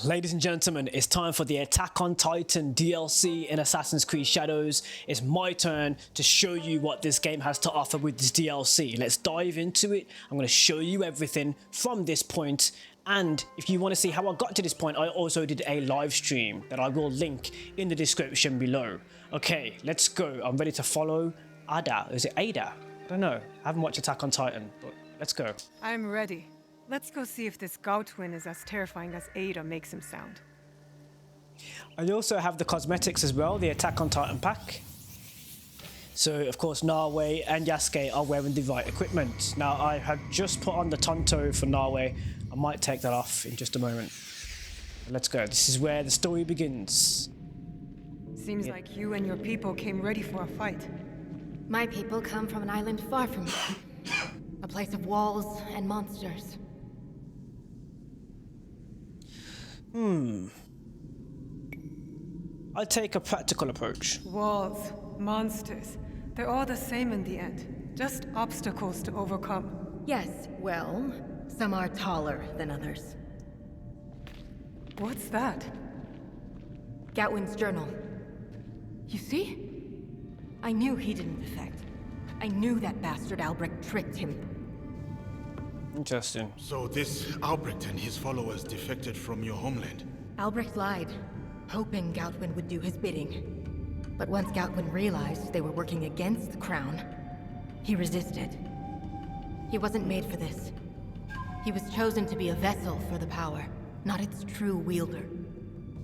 Ladies and gentlemen, it's time for the Attack on Titan DLC in Assassin's Creed Shadows. It's my turn to show you what this game has to offer with this DLC. Let's dive into it. I'm going to show you everything from this point. And if you want to see how I got to this point, I also did a live stream that I will link in the description below. Okay, let's go. I'm ready to follow Ada. Is it Ada? I don't know. I haven't watched Attack on Titan, but let's go. I'm ready. Let's go see if this Gautwin is as terrifying as Ada makes him sound. I also have the cosmetics as well, the Attack on Titan pack. So, of course, Naoe and Yasuke are wearing the right equipment. Now, I have just put on the Tonto for Naoe. I might take that off in just a moment. But let's go. This is where the story begins. Seems like you and your people came ready for a fight. My people come from an island far from here. A place of walls and monsters. I take a practical approach. Walls, monsters, they're all the same in the end. Just obstacles to overcome. Yes, well, some are taller than others. What's that? Gautwin's journal. You see? I knew he didn't defect. I knew that bastard Albrecht tricked him. Interesting. So this Albrecht and his followers defected from your homeland? Albrecht lied, hoping Gautwin would do his bidding. But once Gautwin realized they were working against the crown, he resisted. He wasn't made for this. He was chosen to be a vessel for the power, not its true wielder.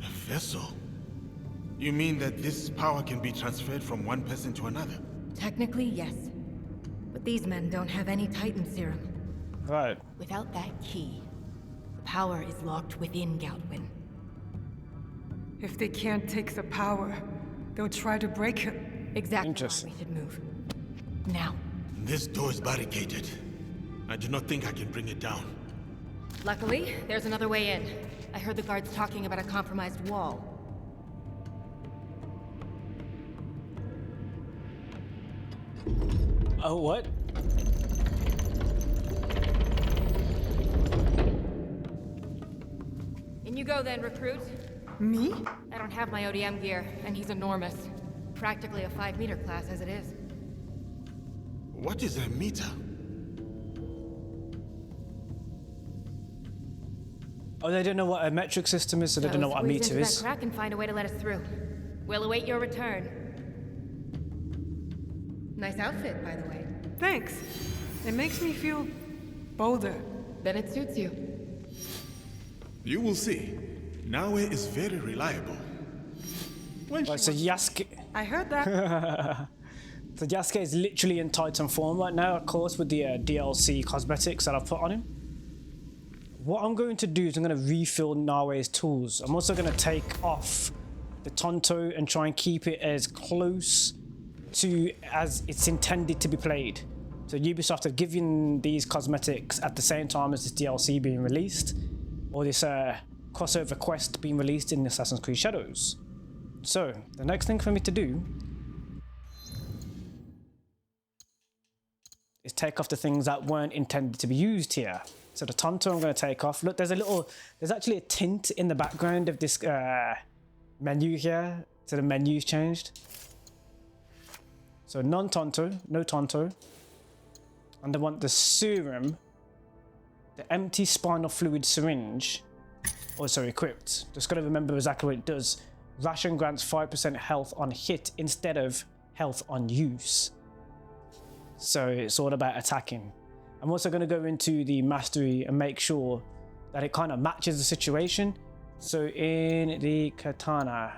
A vessel? You mean that this power can be transferred from one person to another? Technically, yes. But these men don't have any Titan serum. Right. Without that key, the power is locked within Gautwin. If they can't take the power, they'll try to break him. Exactly why Interesting. we should move. Now. This door is barricaded. I do not think I can bring it down. Luckily, there's another way in. I heard the guards talking about a compromised wall. Oh, what? In you go then, recruit. Me? I don't have my ODM gear, and he's enormous. Practically a 5-meter class as it is. What is a meter? Oh, they don't know what a metric system is, so they don't know what a Squeeze meter into is. that crack and find a way to let us through. We'll await your return. Nice outfit, by the way. Thanks. It makes me feel bolder. Then it suits you. You will see. Naoe is very reliable. When Right, so Yasuke... I heard that. So Yasuke is literally in Titan form right now, of course, with the DLC cosmetics that I've put on him. What I'm going to do is I'm going to refill Naoe's tools. I'm also going to take off the Tonto and try and keep it as close to as it's intended to be played. So Ubisoft have given these cosmetics at the same time as this DLC being released, or this crossover quest being released in Assassin's Creed Shadows. So the next thing for me to do is take off the things that weren't intended to be used here. So the Tonto I'm going to take off. Look, there's actually a tint in the background of this menu here. So the menu's changed. So non-Tonto, no Tonto. And I want the serum, the empty spinal fluid syringe, also equipped. Just got to remember exactly what it does. Ration grants 5% health on hit instead of health on use. So it's all about attacking. I'm also going to go into the mastery and make sure that it kind of matches the situation. So in the katana,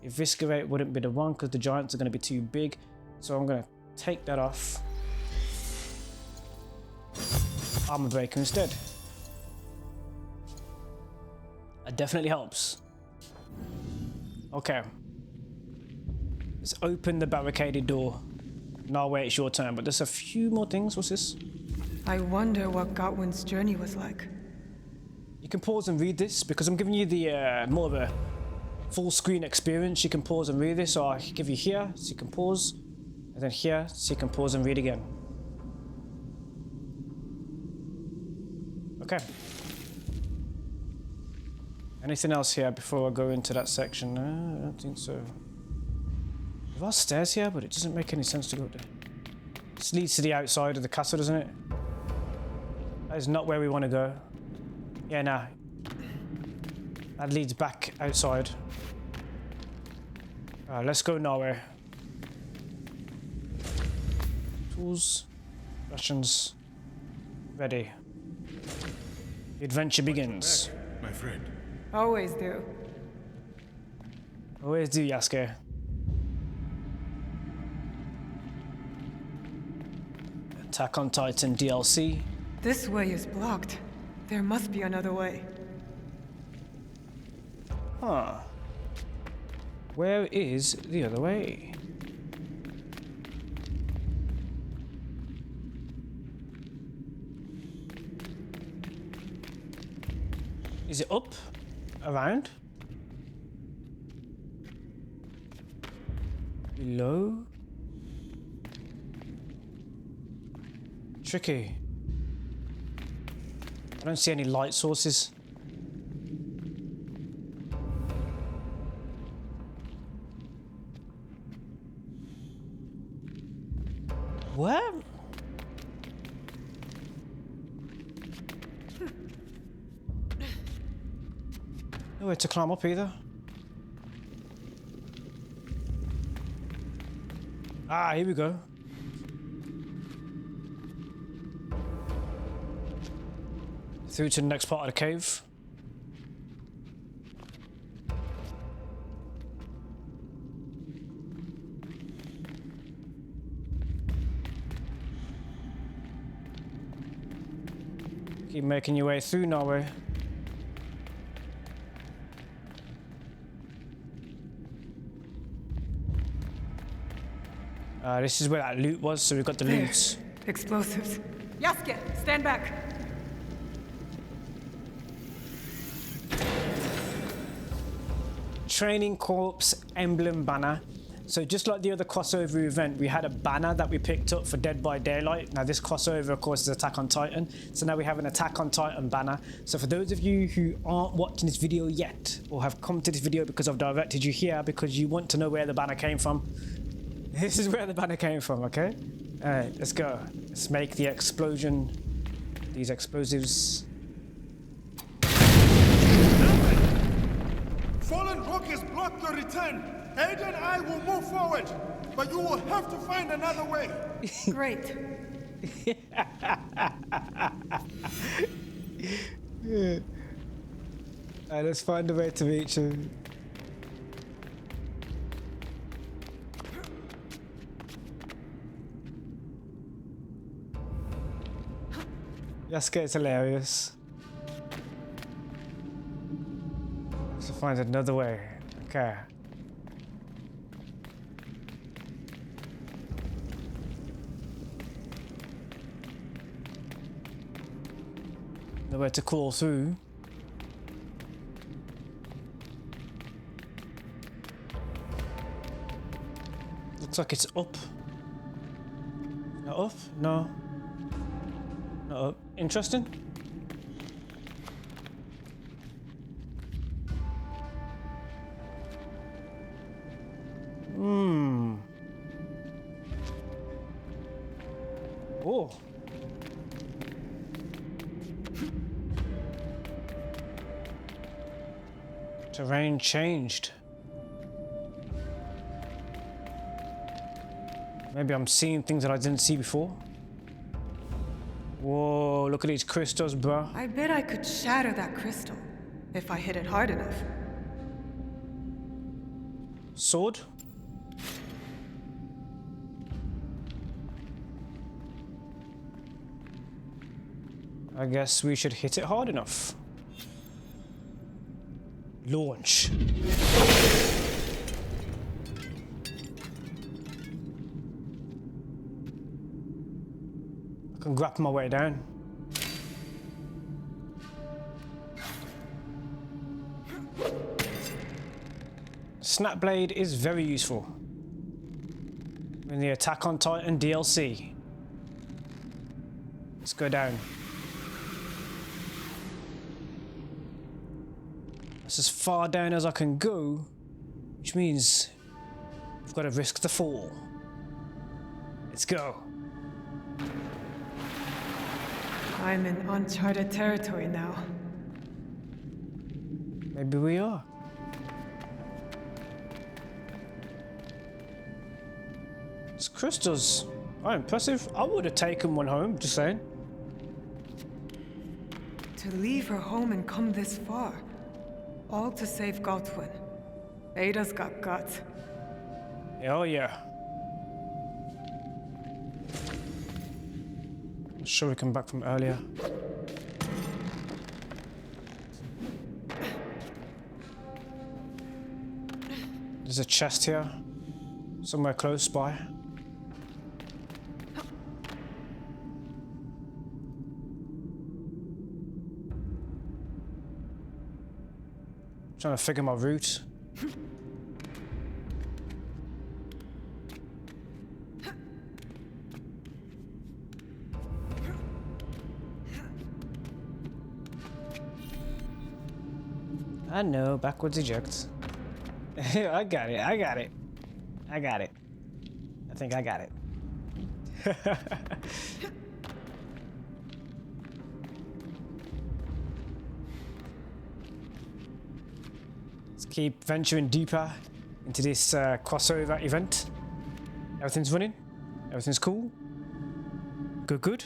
eviscerate wouldn't be the one because the giants are going to be too big. So I'm going to take that off. Armor breaker instead. That definitely helps. Okay. Let's open the barricaded door. Naoe, it's your turn, but there's a few more things. What's this? I wonder what Gautwin's journey was like. You can pause and read this because I'm giving you the more of a full screen experience. You can pause and read this, so I'll give you here so you can pause, and then here so you can pause and read again. Okay. Anything else here before I go into that section? No, I don't think so. There are stairs here, but it doesn't make any sense to go there. This leads to the outside of the castle, doesn't it? That is not where we want to go. Yeah, nah. That leads back outside. Let's go nowhere. Tools, rations, ready. The adventure begins. My friend. Always do. Always do, Yasuke. Attack on Titan DLC. This way is blocked. There must be another way. Huh. Where is the other way? Is it up? Around? Below? Tricky. I don't see any light sources. What? Nowhere to climb up either. Ah, here we go. Through to the next part of the cave. Keep making your way through Naoe. This is where that loot was, so we've got the loot. Explosives. Yasuke, stand back. Training Corps emblem banner. So just like the other crossover event, we had a banner that we picked up for Dead by Daylight. Now this crossover, of course, is Attack on Titan. So now we have an Attack on Titan banner. So for those of you who aren't watching this video yet, or have come to this video because I've directed you here because you want to know where the banner came from, this is where the banner came from, okay? Alright, let's go. Let's make the explosion. These explosives. Fallen Rock has blocked your return. Ada and I will move forward, but you will have to find another way. Great. Alright, let's find a way to reach him. Yasuke is hilarious. Let's find another way. Okay. Nowhere to crawl through. Looks like it's up. Not up? No. Not up. Interesting. Oh. Terrain changed. Maybe I'm seeing things that I didn't see before. Whoa, look at these crystals, bro. I bet I could shatter that crystal if I hit it hard enough. Sword? I guess we should hit it hard enough. Launch. I can grab my way down. Snap blade is very useful in the Attack on Titan DLC. Let's go down. That's as far down as I can go, which means I've got to risk the fall. Let's go. I'm in uncharted territory now. Maybe we are. These crystals are impressive. I would have taken one home, just saying. To leave her home and come this far, all to save Godwin. Ada's got guts. Oh yeah. I'm sure we come back from earlier. There's a chest here, somewhere close by. Trying to figure my route. I know, backwards eject. I got it, I got it. I got it. I think I got it. Let's keep venturing deeper into this crossover event. Everything's running. Everything's cool. Good, good.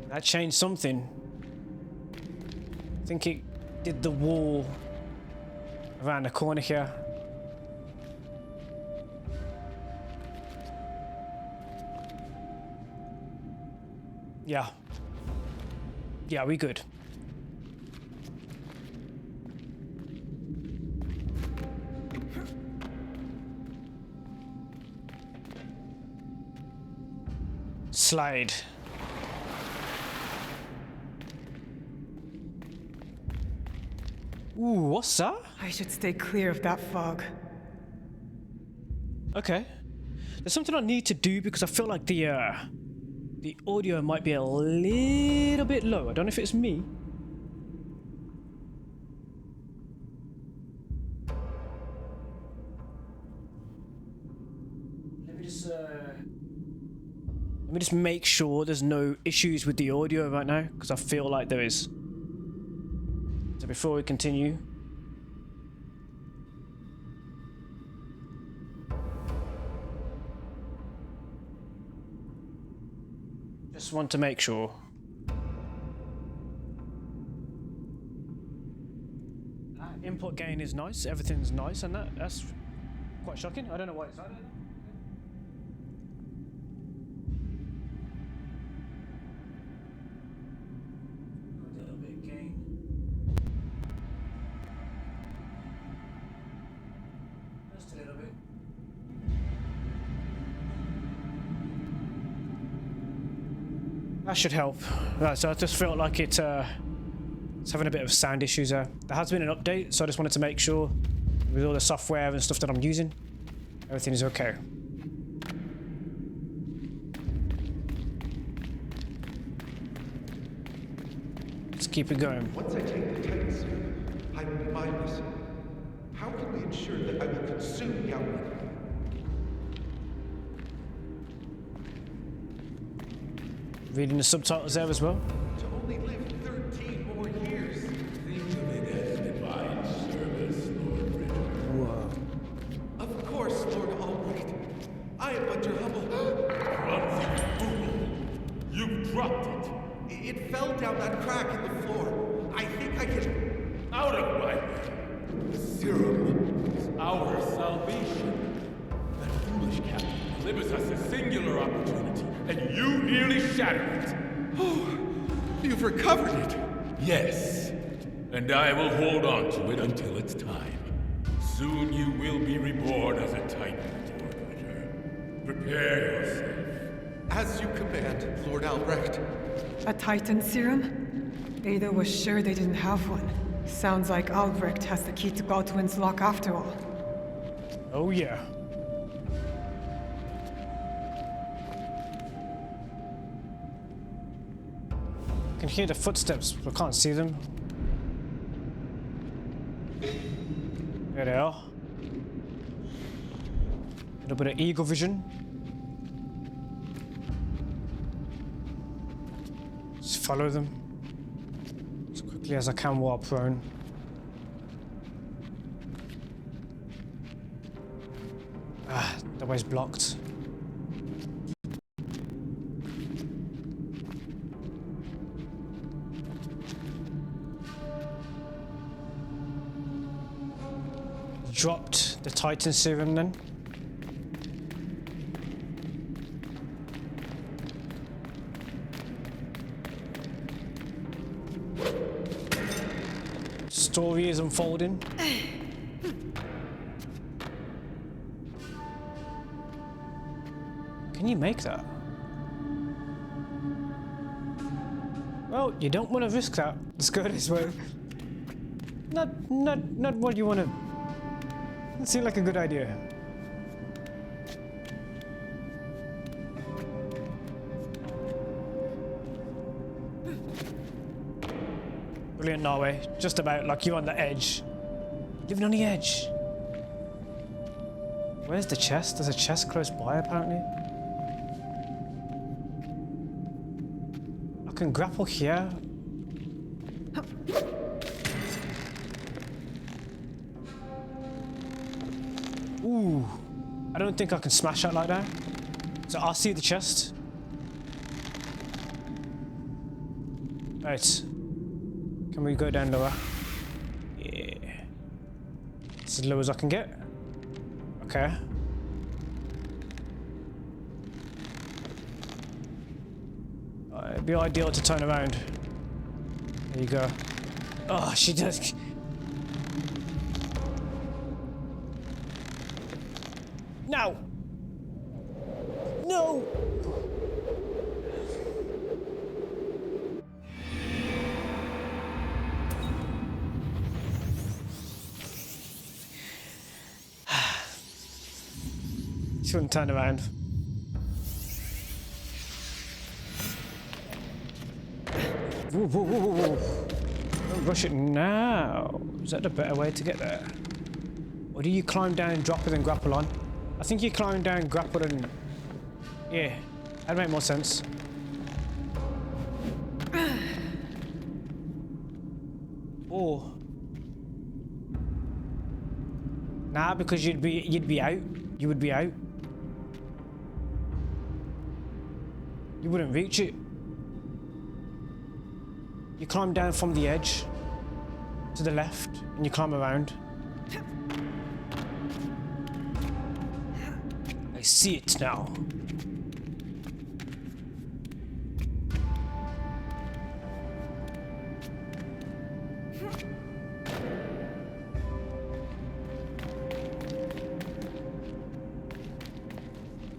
That changed something. I think it did the wall around the corner here. Yeah. Yeah, we good. Slide. Ooh, what's that? I should stay clear of that fog. Okay. There's something I need to do because I feel like the audio might be a little bit low. I don't know if it's me. Let me just make sure there's no issues with the audio right now, because I feel like there is. So before we continue, just want to make sure. Input gain is nice, everything's nice, and that's quite shocking. I don't know why it's like that. That should help. Right, so I just felt like it's having a bit of sound issues there. There has been an update, so I just wanted to make sure with all the software and stuff that I'm using, everything is okay. Let's keep it going. Once I take the Titan suit, I'm mindless. How can we ensure that I will consume Yaowen? Reading the subtitles there as well. To only live 13 more years. Think of it as divine service, Lord Bridger. Whoa. Of course, Lord Albright. I am but your humble... Clumsy fool! You dropped it! It fell down that crack in the floor. I think I can... Out of my way! The serum is our salvation. That foolish captain delivers us a singular opportunity, and you nearly shattered it. Oh, you've recovered it. Yes, and I will hold on to it until it's time. Soon you will be reborn as a Titan, Lord Bridger. Prepare yourself. As you command, Lord Albrecht. A Titan serum? Ada was sure they didn't have one. Sounds like Albrecht has the key to Godwin's lock after all. Oh yeah. I can hear the footsteps, but I can't see them. There they are. A little bit of eagle vision. Just follow them as quickly as I can while prone. Ah, the way's blocked. Dropped the Titan serum then. Story is unfolding. Can you make that? Well, you don't want to risk that. Let's go this way. Not what you want to. It seemed like a good idea. Brilliant, Naoe. Just about like you're on the edge. Living on the edge. Where's the chest? There's a chest close by, apparently. I can grapple here. Ooh. I don't think I can smash that like that. So I'll see the chest. Right. Can we go down lower? Yeah. It's as low as I can get. Okay. It'd be ideal to turn around. There you go. Oh, she does. No! No! She wouldn't turn around. Whoa, whoa, whoa, whoa. Don't rush it now. Is that the better way to get there? Or do you climb down and drop it and grapple on? I think you climb down, grapple and... Yeah, that'd make more sense. Oh. Nah, because you'd be out. You would be out. You wouldn't reach it. You climb down from the edge to the left and you climb around. I see it now.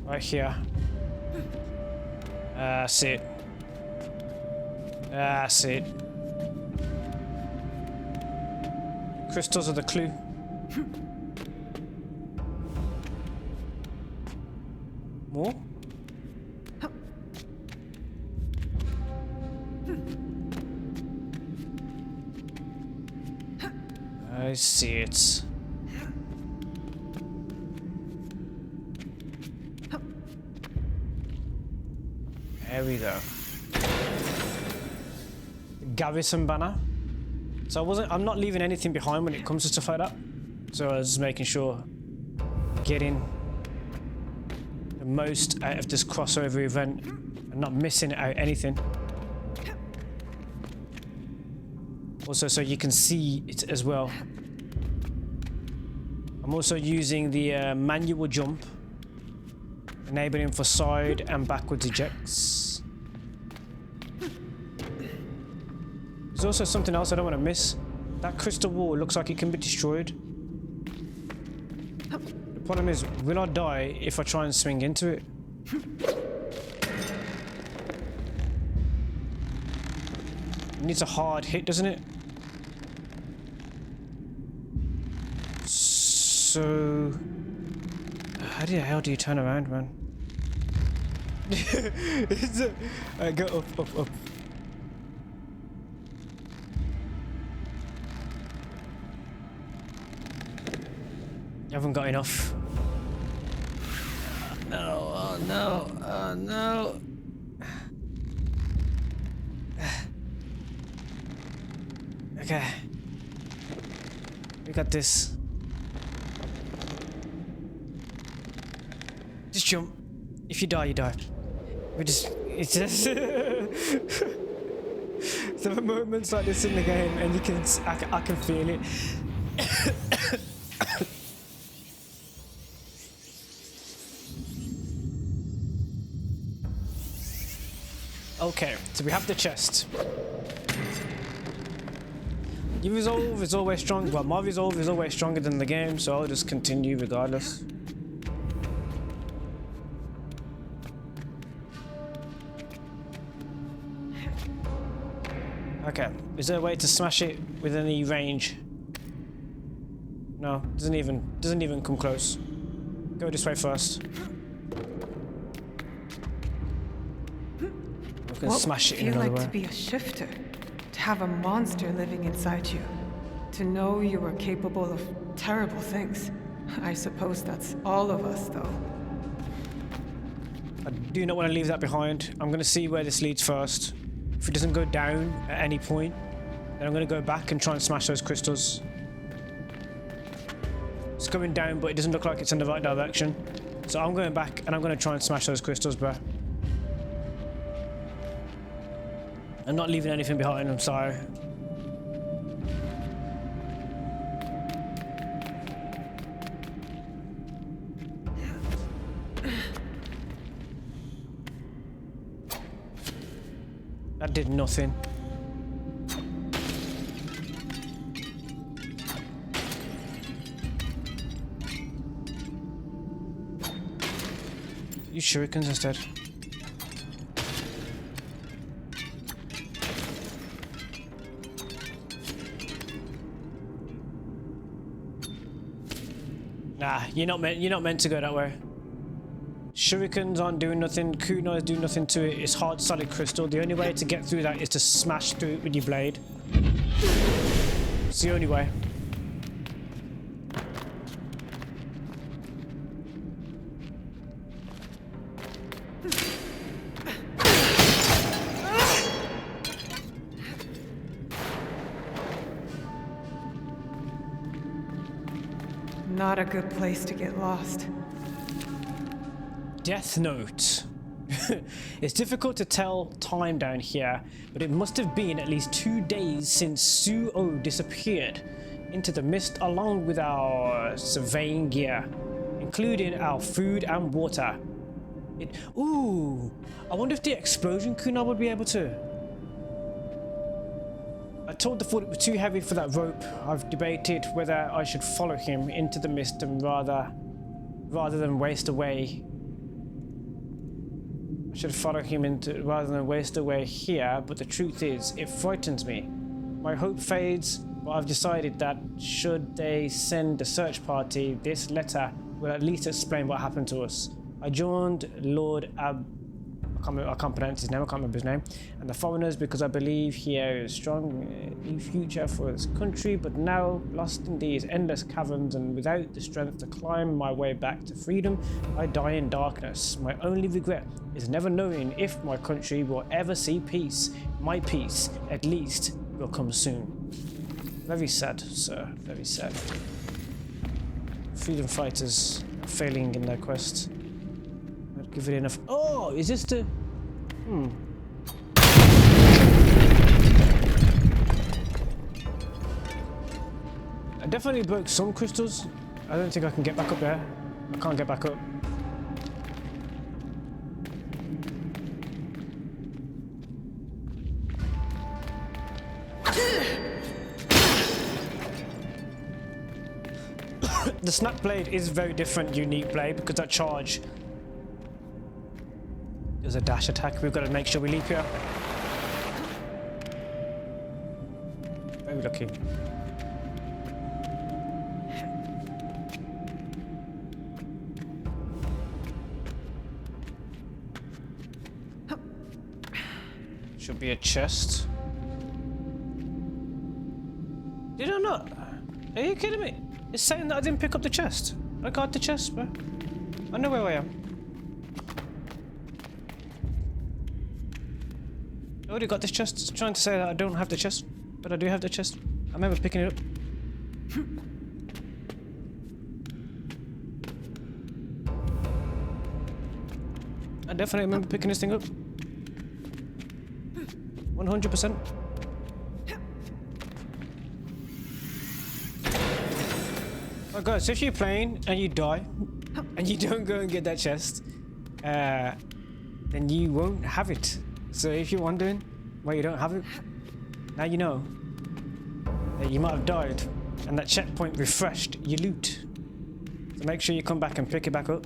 Right here. See it. See it. Crystals are the clue. More? I see it. There we go. Garrison banner. So I'm not leaving anything behind when it comes to stuff like that. So I was just making sure getting the most out of this crossover event and not missing out anything. Also, so you can see it as well. I'm also using the manual jump, enabling for side and backwards ejects. There's also something else I don't want to miss. That crystal wall looks like it can be destroyed. The problem is, will I die if I try and swing into it? It needs a hard hit, doesn't it? So, how the hell do you turn around, man? Go up, up, up. You haven't got enough. No, oh no, oh no. Okay. We got this. Just jump. If you die, you die. It's just there are moments like this in the game, and I can feel it. Okay, so we have the chest. Your resolve is always strong. Well, my resolve is always stronger than the game, so I'll just continue regardless. Okay, is there a way to smash it with any range? No, doesn't even come close. Go this way first. We can smash it in another way. What would it feel like to be a shifter? To have a monster living inside you? To know you are capable of terrible things? I suppose that's all of us, though. I do not want to leave that behind. I'm going to see where this leads first. If it doesn't go down at any point, then I'm going to go back and try and smash those crystals. It's going down, but it doesn't look like it's in the right direction. So I'm going back and I'm going to try and smash those crystals, bro. I'm not leaving anything behind, I'm sorry. That did nothing. Use shurikens instead. Nah, you're not meant to go that way. Shurikens aren't doing nothing, kunai is doing nothing to it, it's hard solid crystal. The only way to get through that is to smash through it with your blade. It's the only way. Not a good place to get lost. Death Note. It's difficult to tell time down here, but it must have been at least 2 days since Suo disappeared into the mist along with our surveying gear, including our food and water. Ooh, I wonder if the explosion kunai would be able to. I told the thought it was too heavy for that rope. I've debated whether I should follow him into the mist and rather than waste away. I should follow him into rather than waste away here, but the truth is, it frightens me. My hope fades, but I've decided that should they send a search party, this letter will at least explain what happened to us. I joined Lord I can't pronounce his name, I can't remember his name, and the foreigners because I believe here is a strong new future for this country, but now lost in these endless caverns and without the strength to climb my way back to freedom, I die in darkness. My only regret is never knowing if my country will ever see peace. My peace, at least, will come soon. Very sad, sir, very sad. Freedom fighters are failing in their quest. Give it enough. Oh, is this the... I definitely broke some crystals. I don't think I can get back up there. I can't get back up. The snap blade is very different, unique blade, because that charge... There's a dash attack. We've got to make sure we leap here. Very lucky. Should be a chest. Did I not? Are you kidding me? It's saying that I didn't pick up the chest. I got the chest, bro. I know where I am. I already got this chest. It's trying to say that I don't have the chest, but I do have the chest. I remember picking it up. I definitely remember picking this thing up. 100%. Oh god, so if you're playing and you die, and you don't go and get that chest, then you won't have it. So if you're wondering why you don't have it, now you know that you might have died and that checkpoint refreshed your loot. So make sure you come back and pick it back up.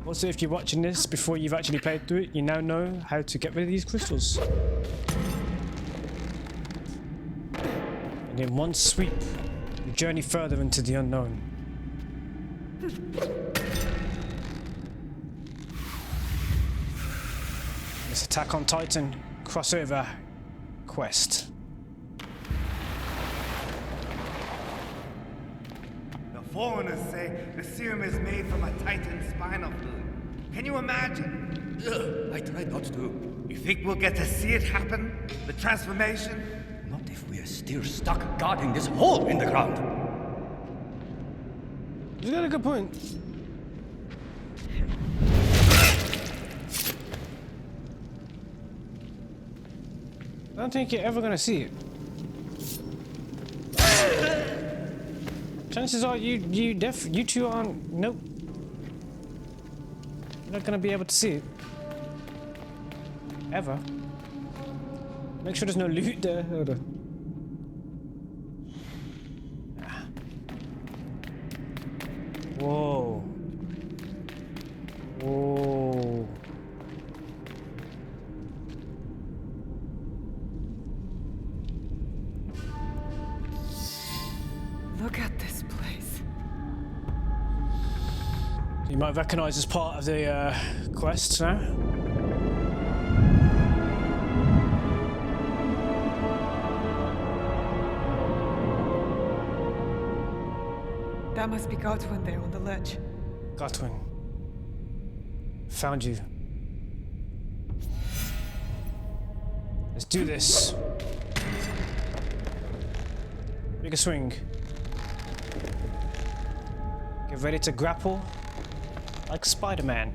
Also, if you're watching this before you've actually played through it, you now know how to get rid of these crystals. And in one sweep, you journey further into the unknown. This Attack on Titan crossover quest. The foreigners say the serum is made from a Titan spinal fluid. Can you imagine? Ugh, I try not to. You think we'll get to see it happen? The transformation? Not if we are still stuck guarding this hole in the ground. You got a good point. I don't think you're ever gonna see it. Chances are you two aren't. Nope. You're not gonna be able to see it. Ever. Make sure there's no loot there. Hold on. Whoa. Whoa. Look at this place. You might recognize as part of the quest now. That must be Godwin there on the ledge. Godwin. Found you. Let's do this. Make a swing. Get ready to grapple like Spider-Man.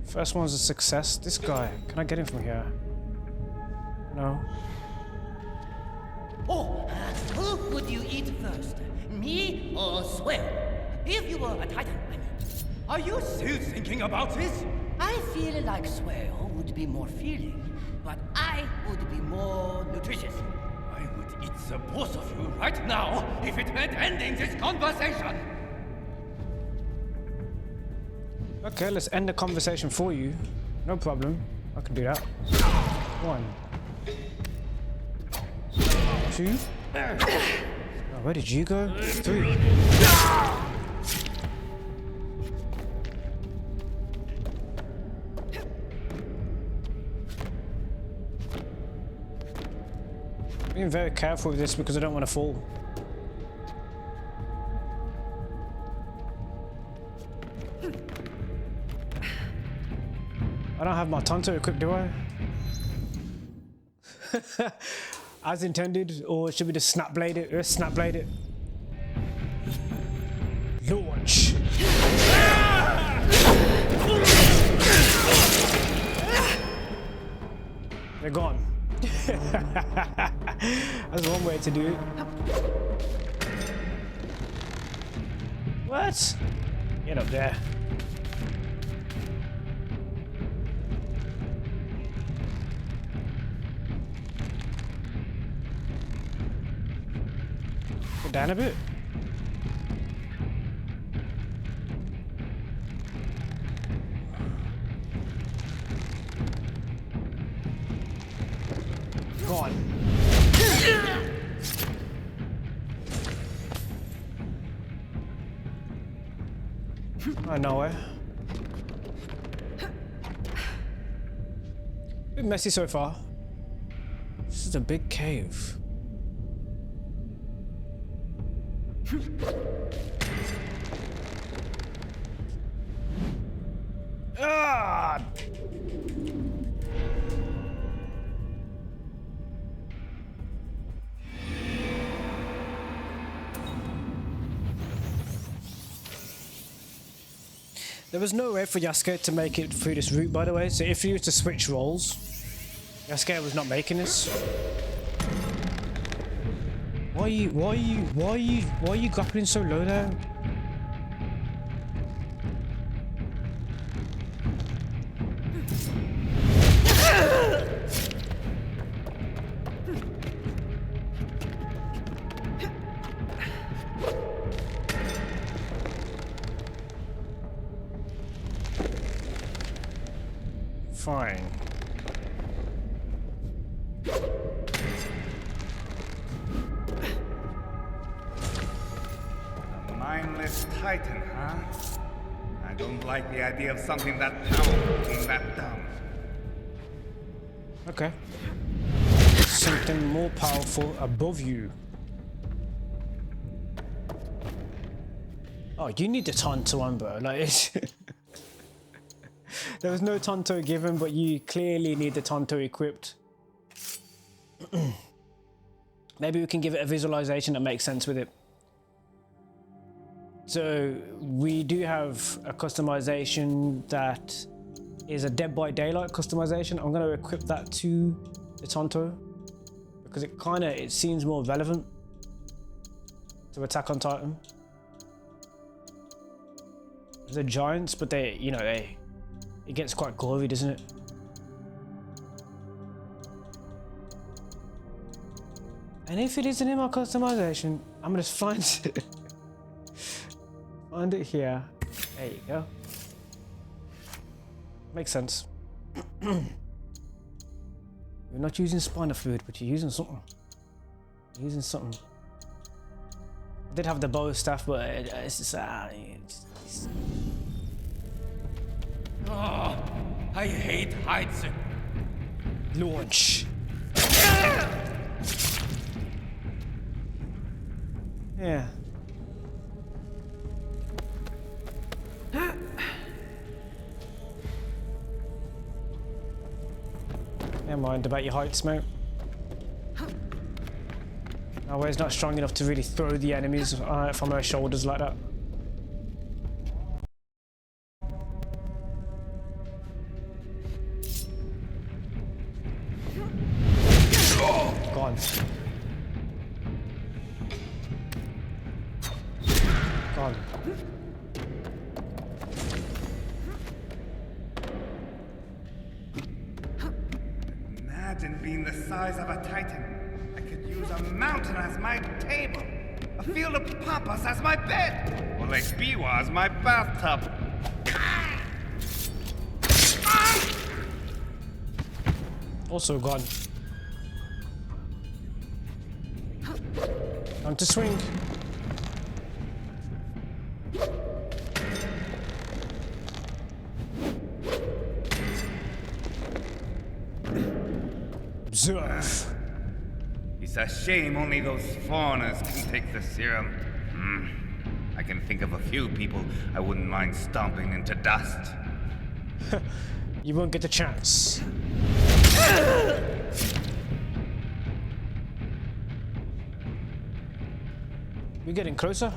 First one's a success. This guy, can I get him from here? No. Oh, who would you eat first? Me or Swell? If you were a Titan, I mean. Are you still thinking about this? I feel like Swell would be more filling, but I would be more nutritious. I would eat the both of you right now if it meant ending this conversation. Okay, let's end the conversation for you. No problem. I can do that. 1. 2. Oh, where did you go? 3. Being very careful with this because I don't want to fall. I don't have my Tonto equipped, do I? As intended, or should we just snap blade it? Let's snap blade it. Launch. They're gone. That's one way to do it. What? Get up there. Go down a bit. Go on. I know it. bit messy so far. This is a big cave. Ah! There was no way for Yasuke to make it through this route, by the way, so if you were to switch roles, Yasuke was not making this. Why are you grappling so low there? Fine. A mindless titan, huh? I don't like the idea of something that powerful being that dumb. Okay. Something more powerful above you. Oh, you need the Tonto one, bro. Like, it's there was no Tonto given, but you clearly need the Tonto equipped. Maybe we can give it a visualization that makes sense with it. So we do have a customization that is a Dead by Daylight customization. I'm going to equip that to the Tonto because it seems more relevant to Attack on Titan. The giants, but it gets quite gory, doesn't it? And if it isn't in my customization, I'm gonna just find it here. There you go. Makes sense. You're not using spinal fluid, but you're using something. You're using something. I did have the bow staff, but it's just Oh, I hate heights. launch. Yeah. Never mind about your heights, mate. Naoe's not strong enough to really throw the enemies from her shoulders like that. Gone. Gone. Imagine being the size of a titan. I could use a mountain as my table, a field of pampas as my bed, or Lake Biwa as my bathtub. Also gone. Time to swing. Observe. It's a shame only those foreigners can take the serum. I can think of a few people I wouldn't mind stomping into dust. You won't get the chance. We're getting closer.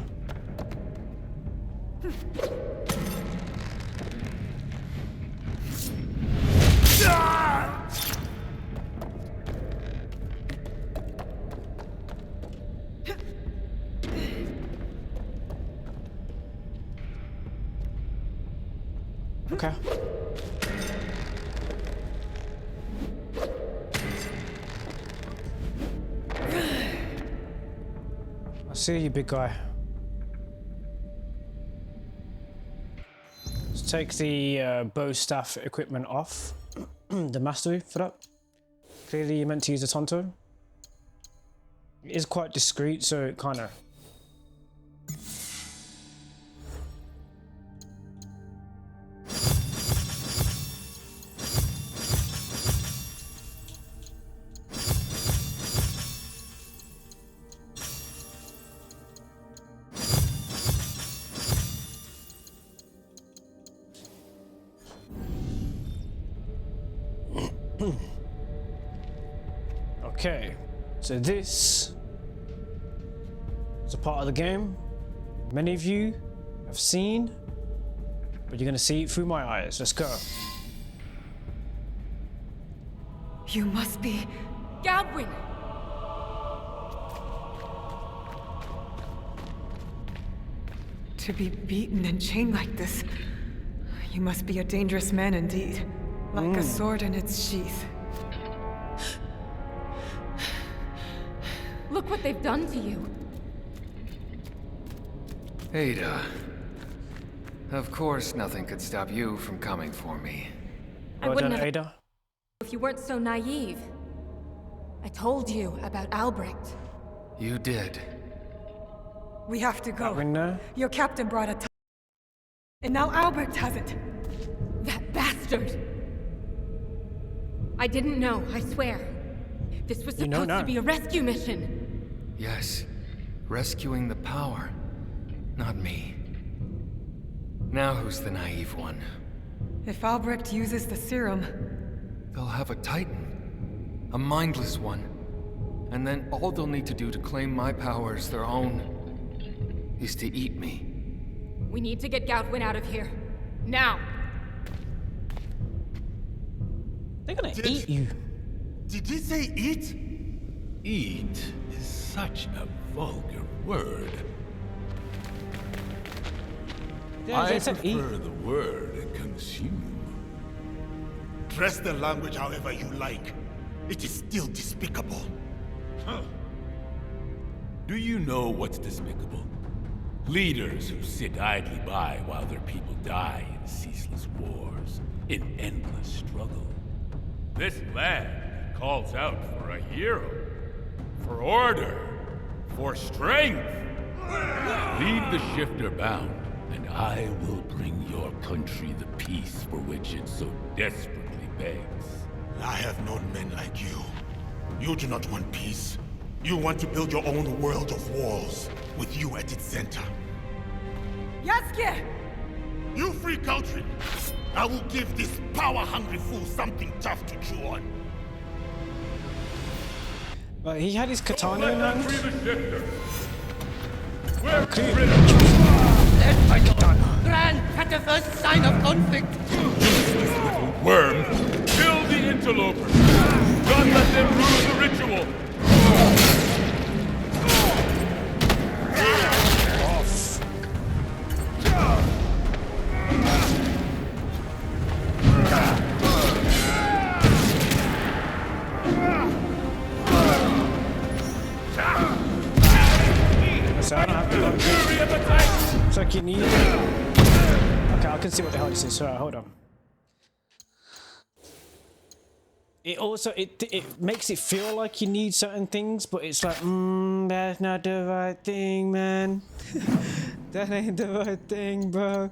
Okay. I see you, big guy. Let's take the bow staff equipment off. The mastery for that. Clearly you're meant to use a Tonto. It is quite discreet, so it kind of... Okay, so this is a part of the game many of you have seen, but you're gonna see it through my eyes. Let's go. You must be... Galwin! To be beaten and chained like this, you must be a dangerous man indeed. Like a sword in its sheath. Look what they've done to you. Ada. Of course nothing could stop you from coming for me. I Well wouldn't done, have Ada. if you weren't so naive. I told you about Albrecht. You did. We have to go. Winner. Your captain brought a and now Albrecht has it. That bastard! I didn't know, I swear. This was You know supposed now. to be a rescue mission. Yes. Rescuing the power. Not me. Now who's the naive one? If Albrecht uses the serum, They'll have a Titan. A mindless one. And then all they'll need to do to claim my power as their own is to eat me. We need to get Goutwin out of here. Now! They're gonna eat you. Did he say eat? Eat is such a vulgar word. Yeah, I they said eat. prefer the word consume. Dress the language however you like. It is still despicable. Huh. Do you know what's despicable? Leaders who sit idly by while their people die in ceaseless wars, in endless struggle. This land calls out for a hero, for order, for strength. Leave the shifter bound, and I will bring your country the peace for which it so desperately begs. I have known men like you. You do not want peace. You want to build your own world of walls, with you at its center. Yaskier! You free country! I will give this power-hungry fool something tough to chew on. But he had his katana in hand. Free the shifter! Where Clearly. Led by your grand Pettifer's sign of conflict. worm! Kill the interlopers! Don't let them ruin the ritual! So I don't have to look. It's like you need. Okay, I can see what the hell this is. So hold on. It also it makes it feel like you need certain things, but it's like, that's not the right thing, man. That ain't the right thing, bro.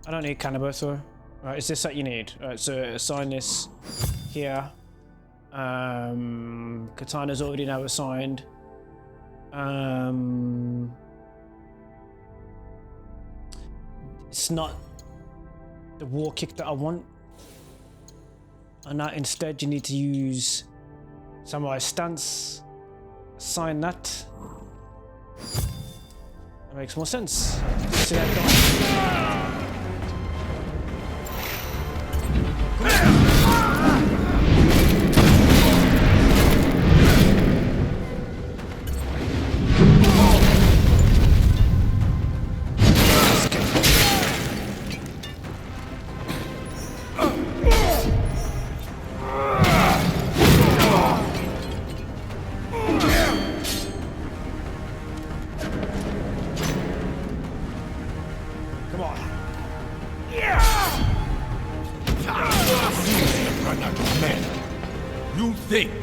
I don't need cannabis, or right? Is this that you need? Alright, so assign this here. Katana's already now assigned. It's not the war kick that I want, and that instead you need to use samurai stance. Assign that. That makes more sense. See that guy?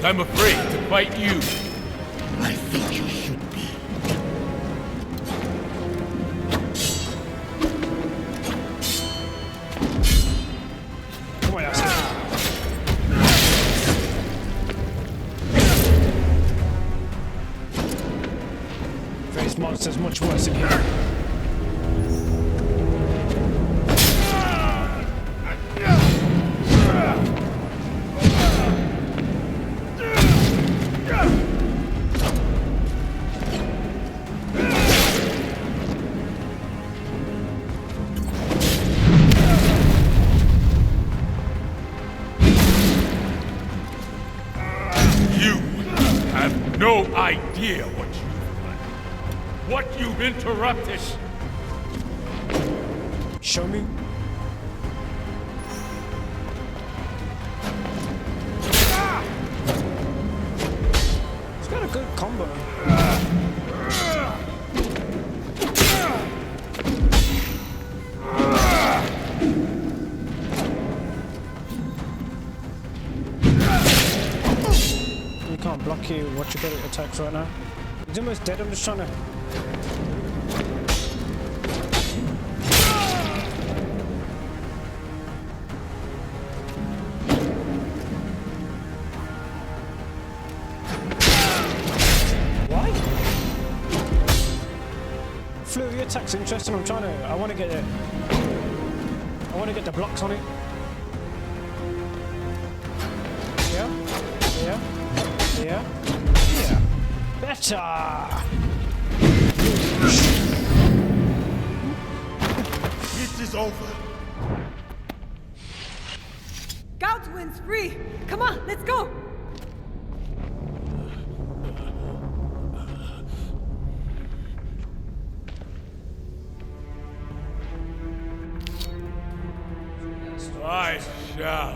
I'm afraid to fight you. I think you should be. Come on, Face monster's much worse in here. interrupted. Show me. He's got a good combo. You can't block you. What you got at attacks right now? He's almost dead. I'm just trying to. Flurry attack's interesting. I'm trying to. I want to get the blocks on it. Yeah. Better. It is over. Goutwin's free! Come on, let's go! I shall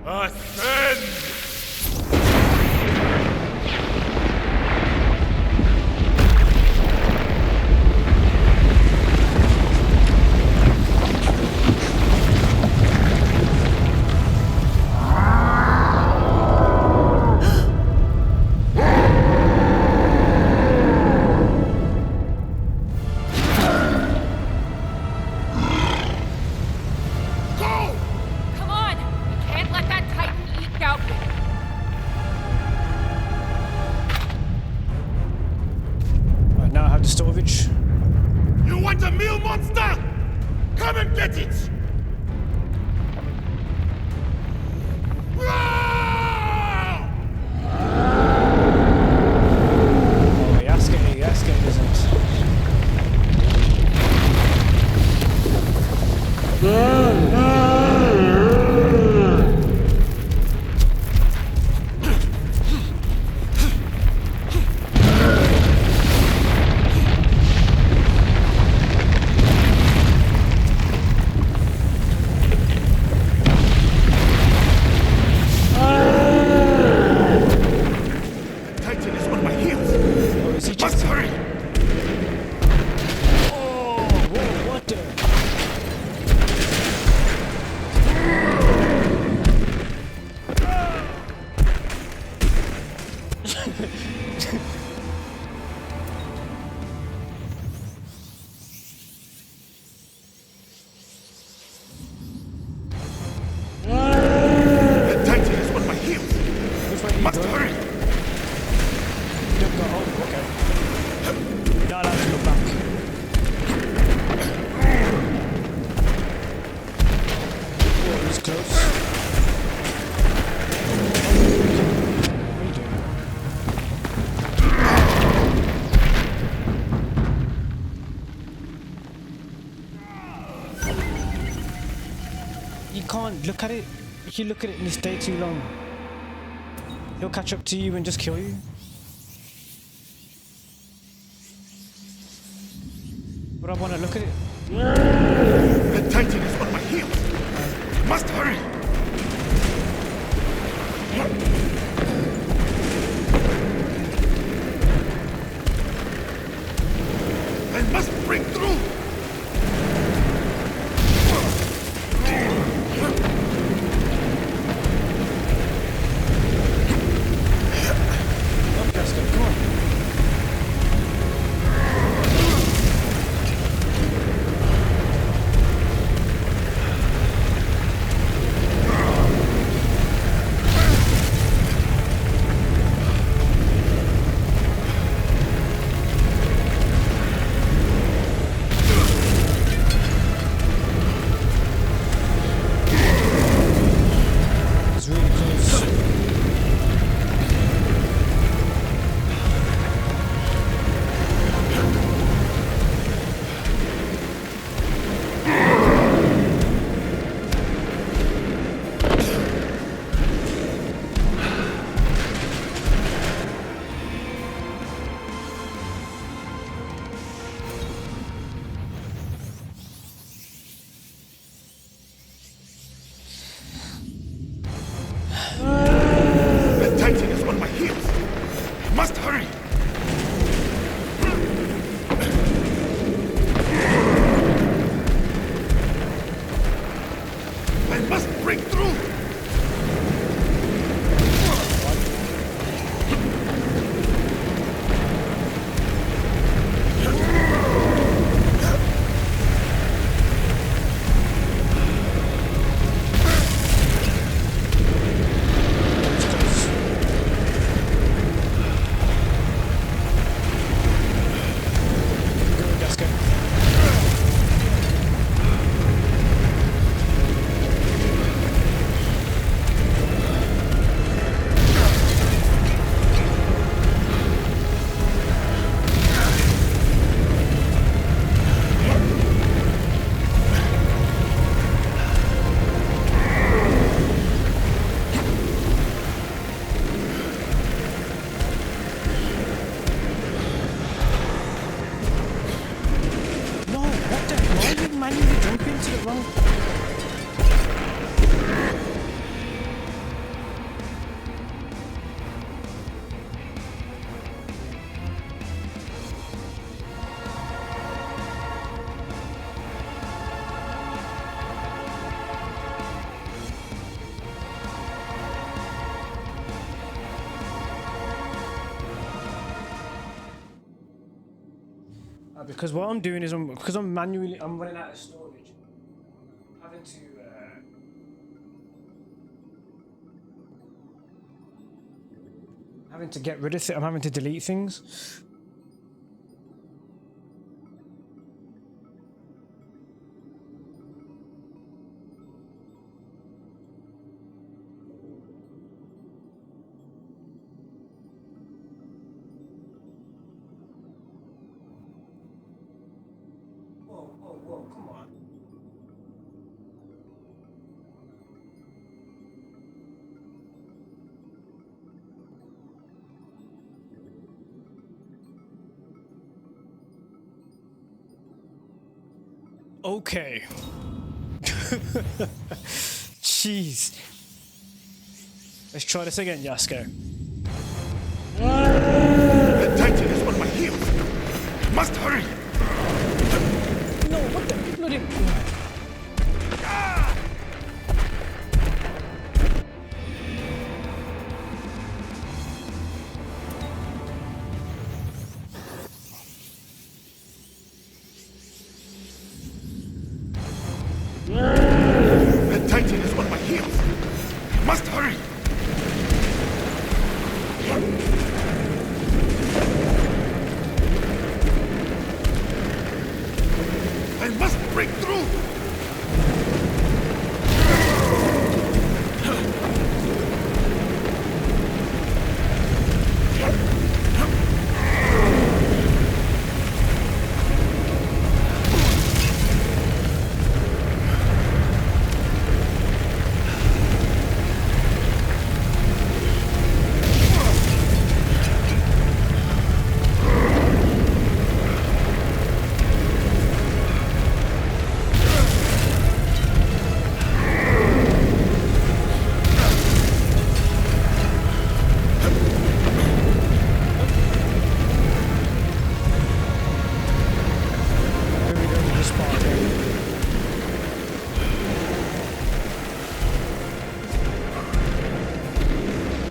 ascend! Storage. You want a meal, monster? Come and get it! Oh, Yasuke isn't. Look at it. If you look at it and you stay too long, he'll catch up to you and just kill you. But I want to look at it. The Titan is on my heels. Must hurry. I must break through. manually jump into the wrong? Because what I'm doing is because I'm running out of storage. Having to get rid of I'm having to delete things. Whoa, come on. Okay. Jeez. Let's try this again, Yasko. The Titan is on my heels. Must hurry. No, what the bloody... The Titan is on my heels. Must hurry. I must break through.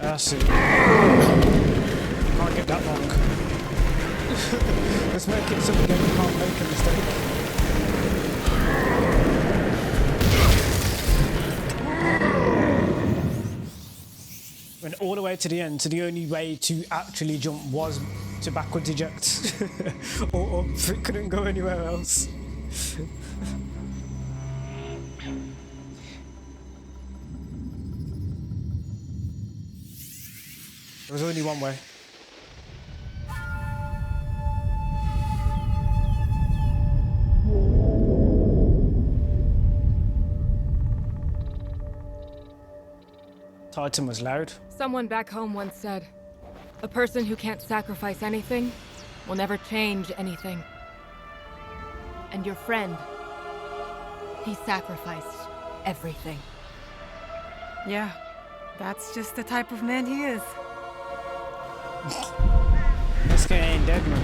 That's it. Can't get that wrong. Let's make it so we can't make a mistake. Went all the way to the end, so the only way to actually jump was to backwards eject. or it couldn't go anywhere else. There was only one way. Titan was loud. Someone back home once said, a person who can't sacrifice anything will never change anything. And your friend, he sacrificed everything. Yeah, that's just the type of man he is. This guy ain't dead, man.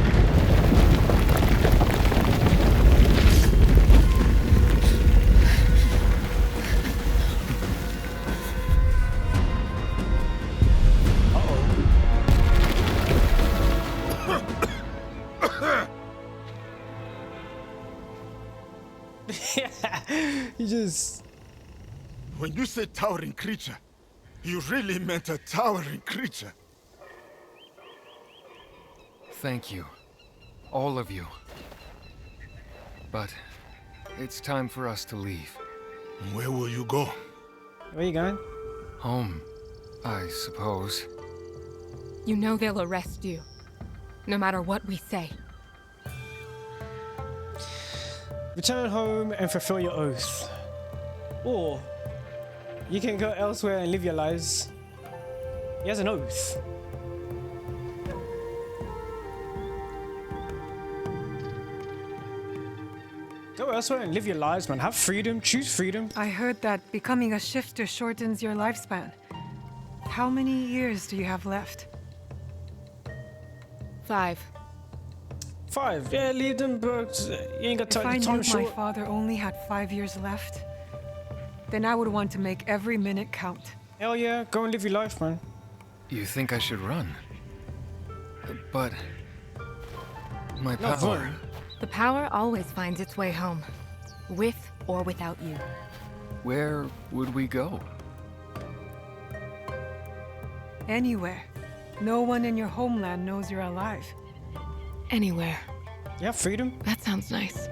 He just... When you said towering creature, you really meant a towering creature. Thank you. All of you. But it's time for us to leave. Where will you go? Where are you going? Home, I suppose. You know they'll arrest you, no matter what we say. Return home and fulfill your oath. Or you can go elsewhere and live your lives. He has an oath. Go elsewhere and live your lives, man. Have freedom. Choose freedom. I heard that becoming a shifter shortens your lifespan. How many years do you have left? 5. 5. Yeah, leave them, but you ain't got If I time knew short. my father only had 5 years left, then I would want to make every minute count. Hell yeah, go and live your life, man. You think I should run? But... my Not power... run. The power always finds its way home, with or without you. Where would we go? Anywhere. No one in your homeland knows you're alive. Anywhere. Yeah, freedom. That sounds nice.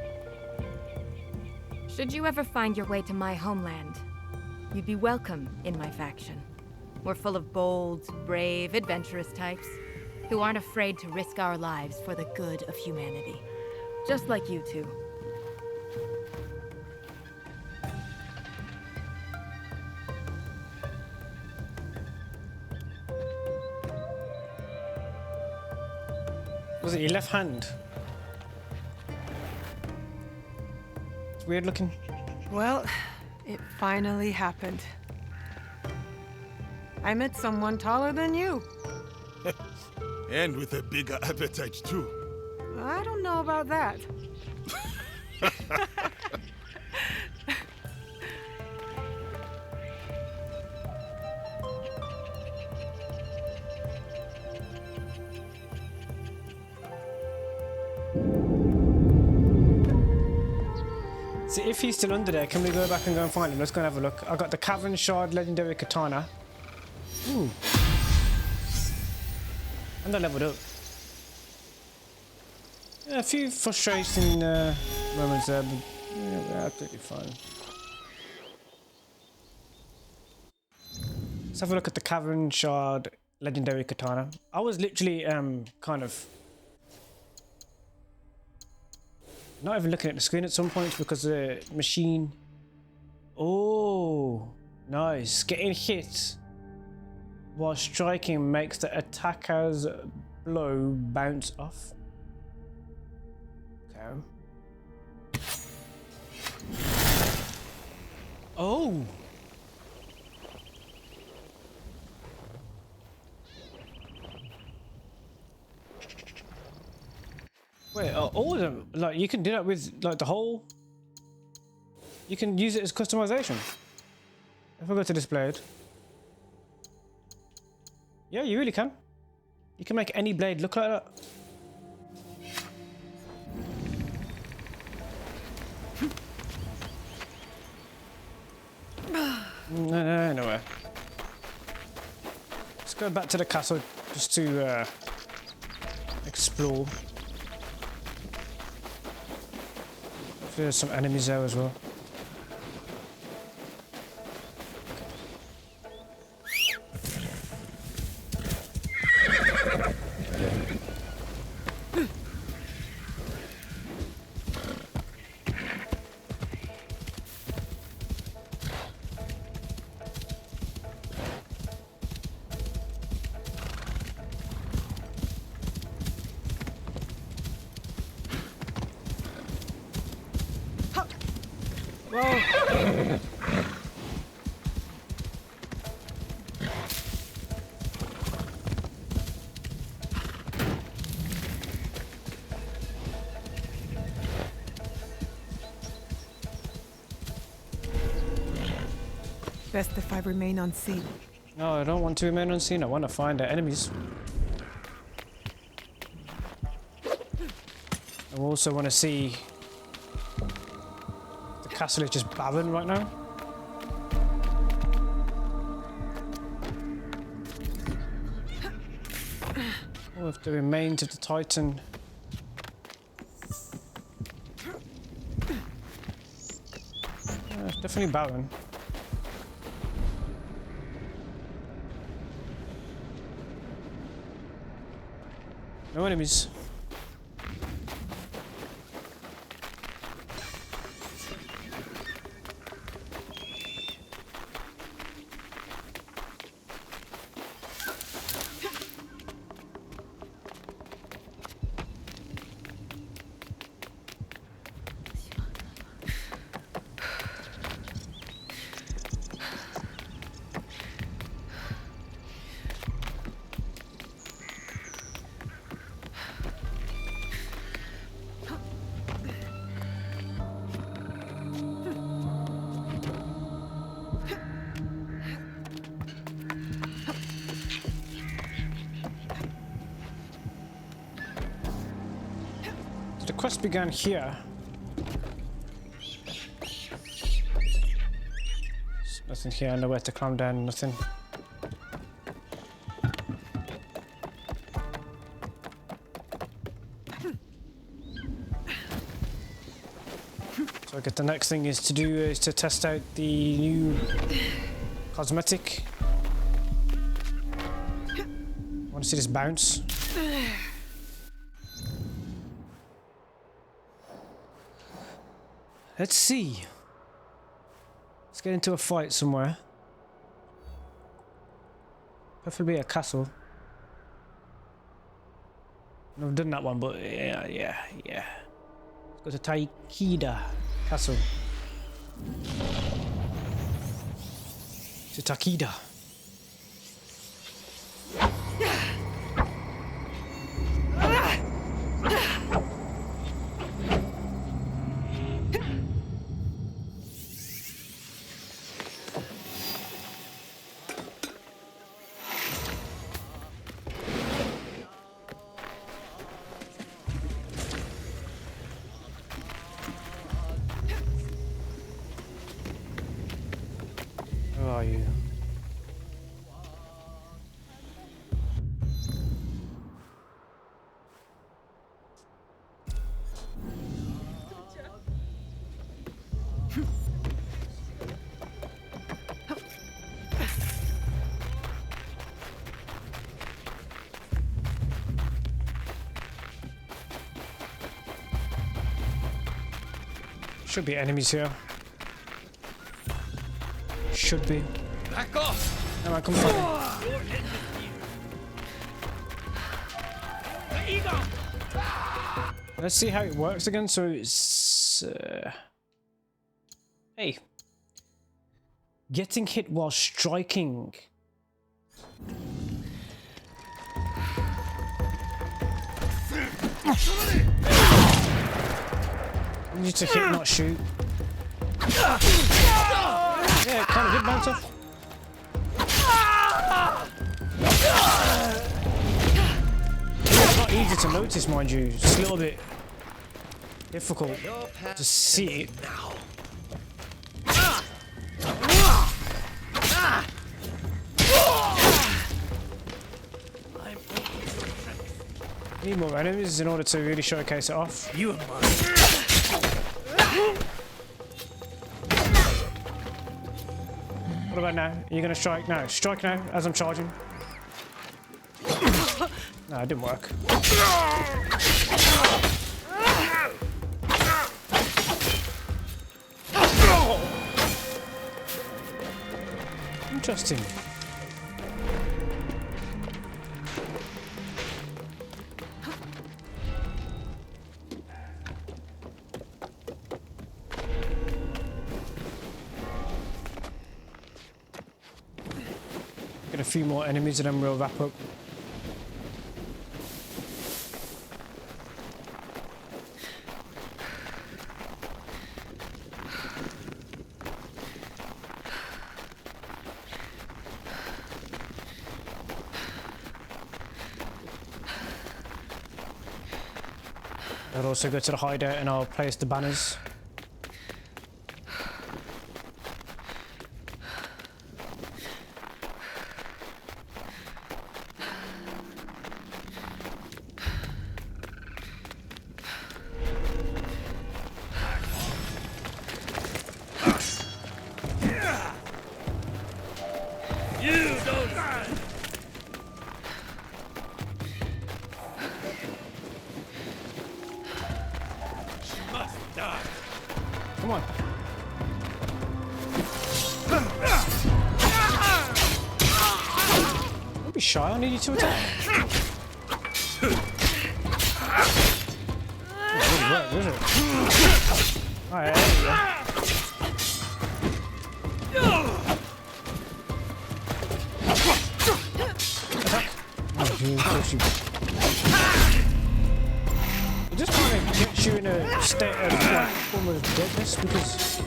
Should you ever find your way to my homeland, you'd be welcome in my faction. We're full of bold, brave, adventurous types who aren't afraid to risk our lives for the good of humanity. Just like you two. Was it your left hand? It's weird looking. Well, it finally happened. I met someone taller than you. And with a bigger appetite, too. I don't know about that. See, if he's still under there, can we go back and go and find him? Let's go and have a look. I got the Cavern Shard Legendary Katana. Ooh. And I leveled up. Yeah, a few frustrating moments there, but yeah, they're absolutely fine. Let's have a look at the Cavern Shard Legendary Katana. I was literally kind of not even looking at the screen at some points because the machine. Oh, nice. Getting hit while striking makes the attacker's blow bounce off. Okay. Oh. Wait, all of them? Like, you can do that with, like, the whole... You can use it as customization. If I go to displayed. Yeah, you really can. You can make any blade look like that. No, nowhere. Let's go back to the castle just to explore. There's some enemies there as well. Best if I remain unseen. No, I don't want to remain unseen. I want to find the enemies. I also want to see the castle is just barren right now. Oh, if the remains of the Titan. It's definitely barren. No enemies. quest began here. There's nothing here, nowhere to climb down, nothing. So I guess the next thing is to test out the new cosmetic. I want to see this bounce. Let's see. Let's get into a fight somewhere. Preferably a castle. I've done that one, but yeah. Let's go to Taikida Castle. To Takida. Where are you? Should be enemies here. Should be. Back off! Now I come fight me. Let's see how it works again. So it's hey, getting hit while striking. You need to hit, not shoot. Yeah, it kind of did bounce off. It's not easy to notice, mind you. It's a little bit difficult to see it. Need more enemies in order to really showcase it off. You and mine. What about now? Are you gonna strike now? Strike now as I'm charging. No, it didn't work. Interesting. Get a few more enemies and then we'll wrap up. I'll also go to the hideout and I'll place the banners. Come on. Don't be shy, I need you to attack. It didn't work, does it? Alright, there we go. Attack. Oh, you push you. It just kind of gets you in a state of like almost deadness because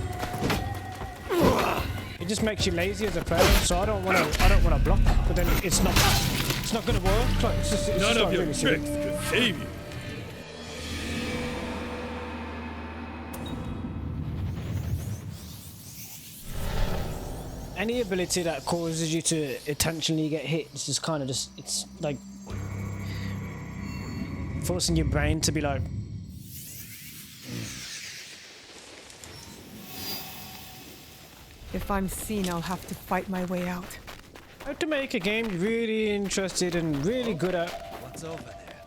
it just makes you lazy as a player. So I don't want to block, but then it's not going to work. Like, it's just None of like your really silly. tricks could save you. any ability that causes you to intentionally get hit is just kind of it's like forcing your brain to be like, If I'm seen, I'll have to fight my way out. how to make a game you're really interested and really good at. What's over there?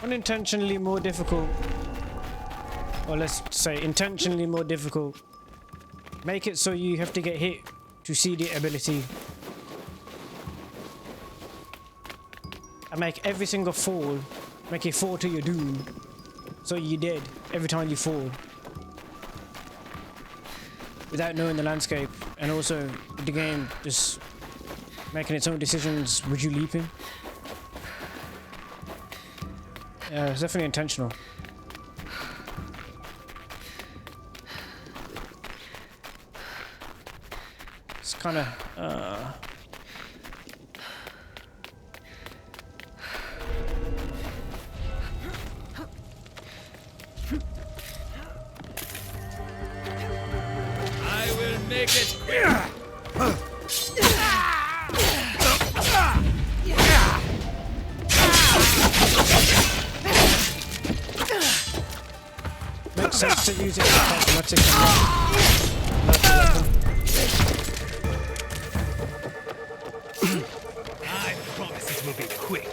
Unintentionally more difficult, or let's say intentionally more difficult. Make it so you have to get hit to see the ability, and make every single fall, make it fall to your doom, so you're dead every time you fall, without knowing the landscape, and also the game just making its own decisions. Would you leaping? Yeah, it's definitely intentional. It's kind of I will make it quick. makes sense to use it as automatic as well. I promise it will be quick.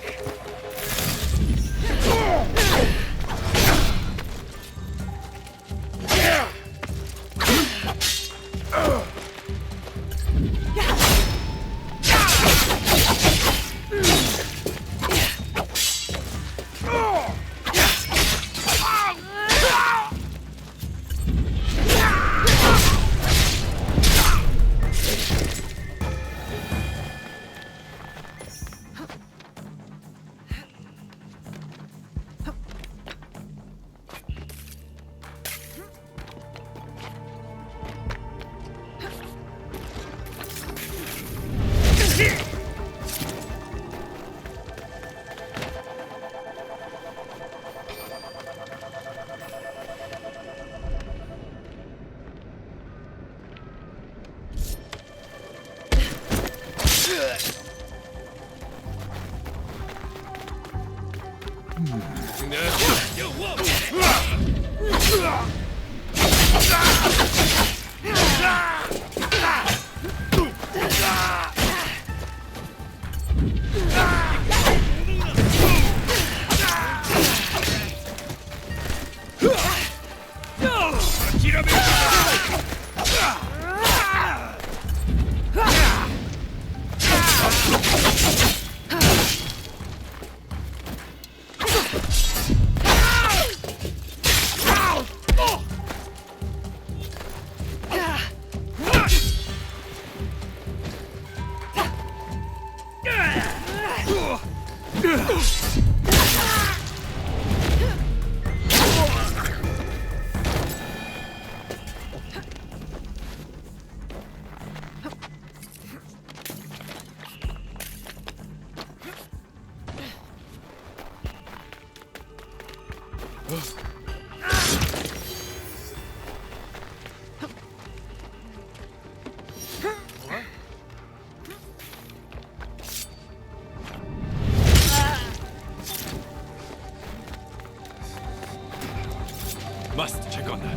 Must check on that.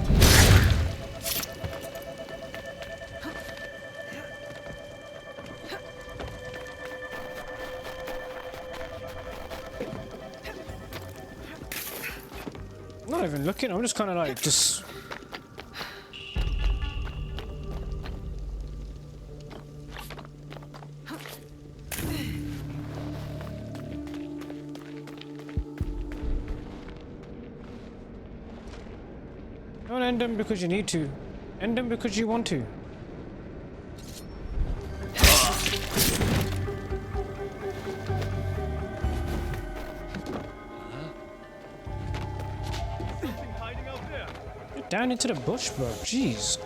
I'm not even looking, I'm just kind of like, just... Don't end them because you need to. End them because you want to. Get down into the bush, bro. Jeez.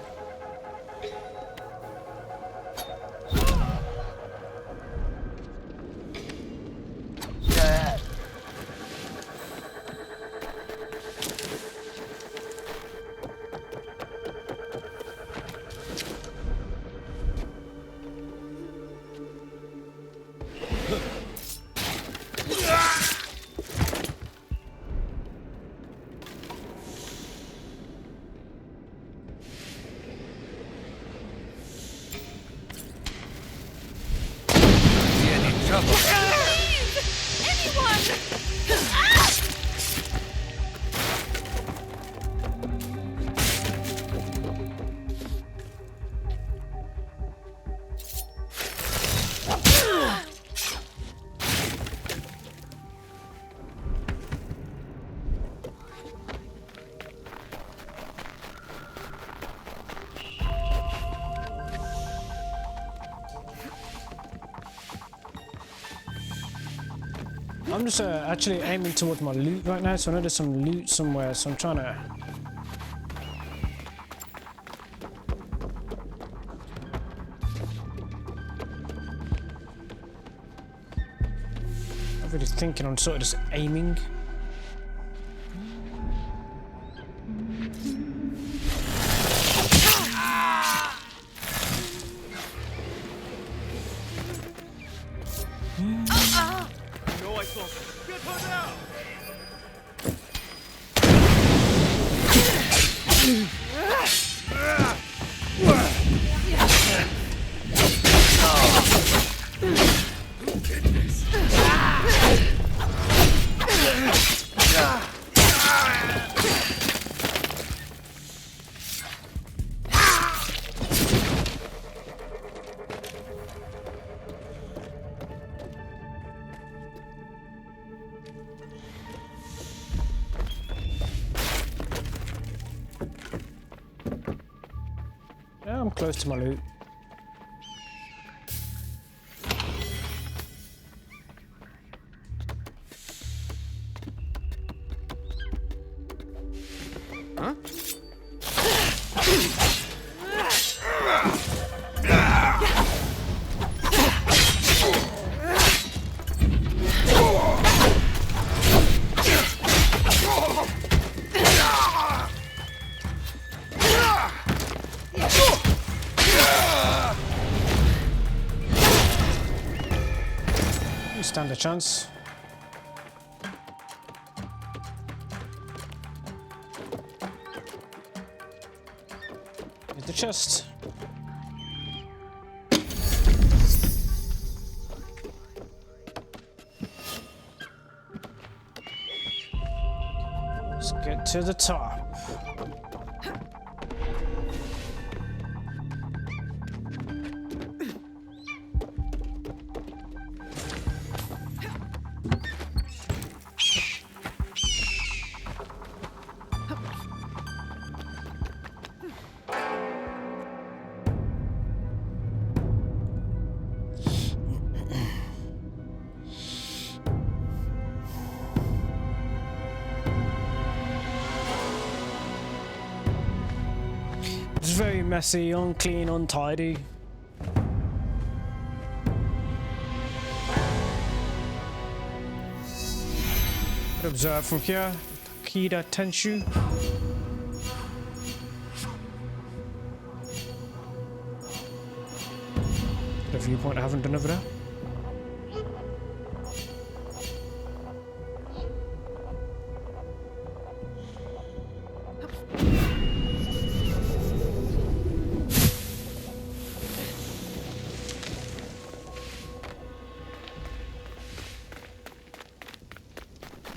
I'm just actually aiming towards my loot right now, so I know there's some loot somewhere, so I'm trying to... I'm really thinking on sort of just aiming. Yeah, I'm close to my loot. Huh? You stand a chance. Here's the chest. Let's get to the top. It's very messy, unclean, untidy. Observe from here. Takeda Tenshu. The viewpoint I haven't done over there.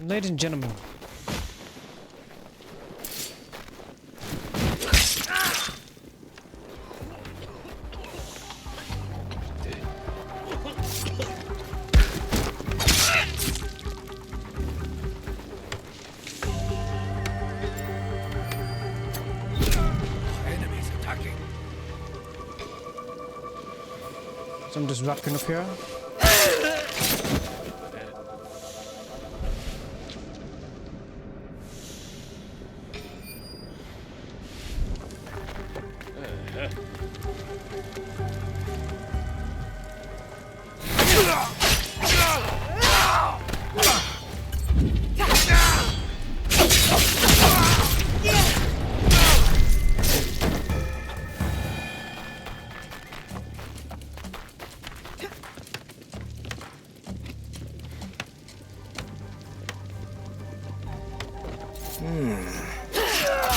Ladies and gentlemen, Enemies attacking. so I'm just wrapping up here.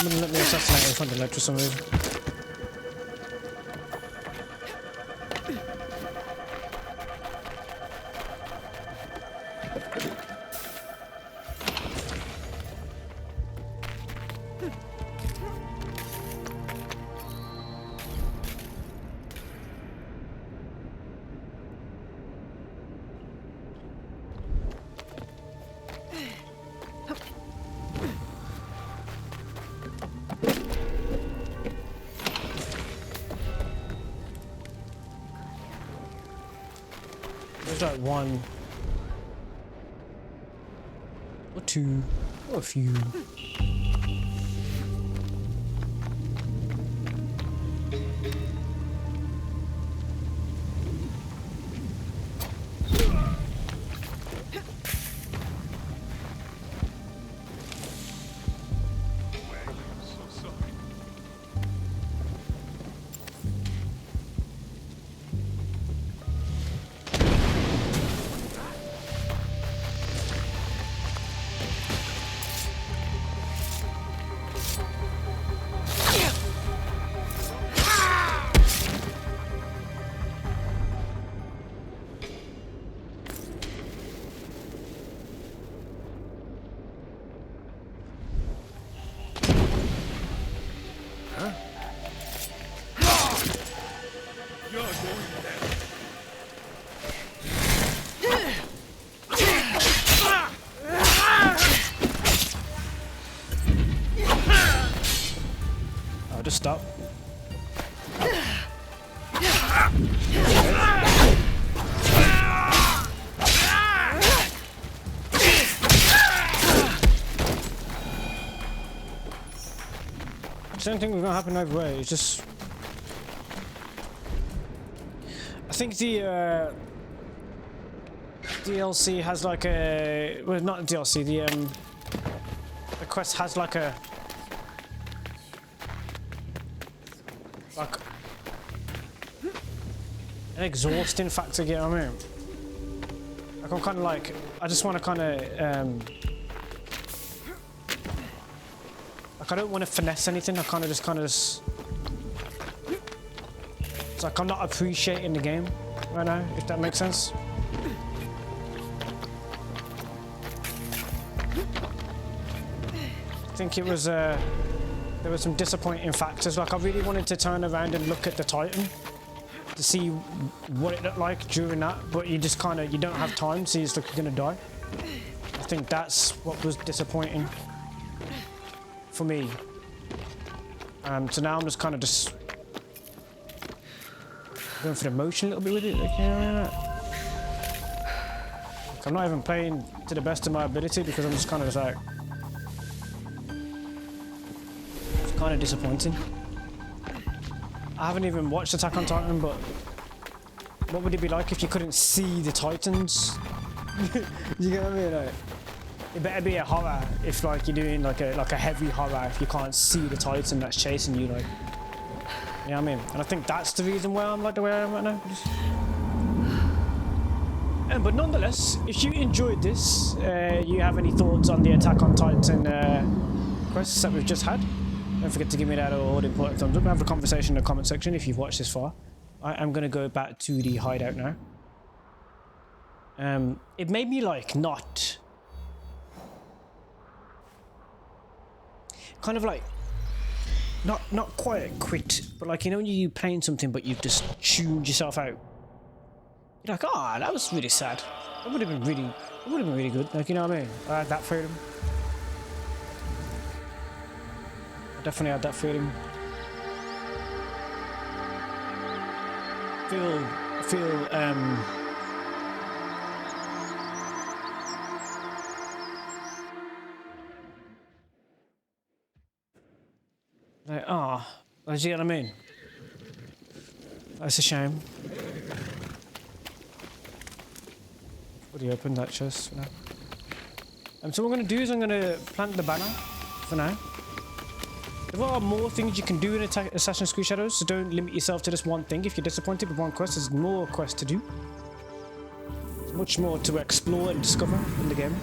Let me assassinate in front of the ledge for some reason. There's like one. two, or a few. Just stop. Same thing was gonna happen either way. It's just, I think the DLC has like a, well, not the DLC. The quest has like a. Like an exhausting factor, you know what I mean? Like I'm kind of like, I just want to kind of, like I don't want to finesse anything. I kind of just, it's like I'm not appreciating the game right now, if that makes sense. I think it was, there were some disappointing factors. Like I really wanted to turn around and look at the Titan to see what it looked like during that, but you just kind of, you don't have time, so you just look, you're gonna die. I think that's what was disappointing for me. So now I'm just kind of just going for the motion a little bit with it. Like, like I'm not even playing to the best of my ability because I'm just kind of just like, kind of disappointing. I haven't even watched Attack on Titan, but what would it be like if you couldn't see the Titans? You get what I mean? Like, it better be a horror if like you're doing like a heavy horror if you can't see the Titan that's chasing you, like. You know what I mean? And I think that's the reason why I'm like the way I am right now. But nonetheless, if you enjoyed this, you have any thoughts on the Attack on Titan quests that we've just had, don't forget to give me that all important thumbs up and have a conversation in the comment section if you've watched this far. I am going to go back to the hideout now. It made me like not... kind of like... Not quite quit, but like, you know when you're playing something but you've just tuned yourself out. You're like, ah, that was really sad. That would have been really good. Like, you know what I mean? I had that feeling. I definitely had that feeling. Like, ah, oh, you know what I mean? That's a shame. Already opened that chest for now. So what I'm going to do is I'm going to plant the banner for now. There are more things you can do in Assassin's Creed Shadows, so don't limit yourself to just one thing. If you're disappointed with one quest, there's more quests to do. There's much more to explore and discover in the game.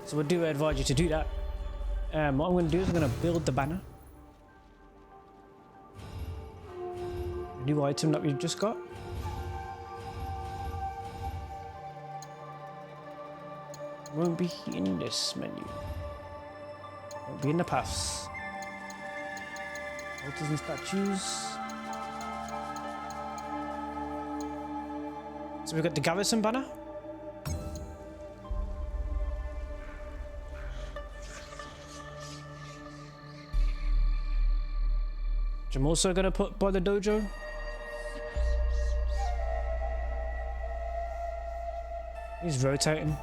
So I do advise you to do that. What I'm going to do is I'm going to build the banner. A new item that we've just got. Won't be in this menu. Won't be in the paths. Altars and statues. So we've got the garrison banner. Which I'm also gonna put by the dojo. He's rotating.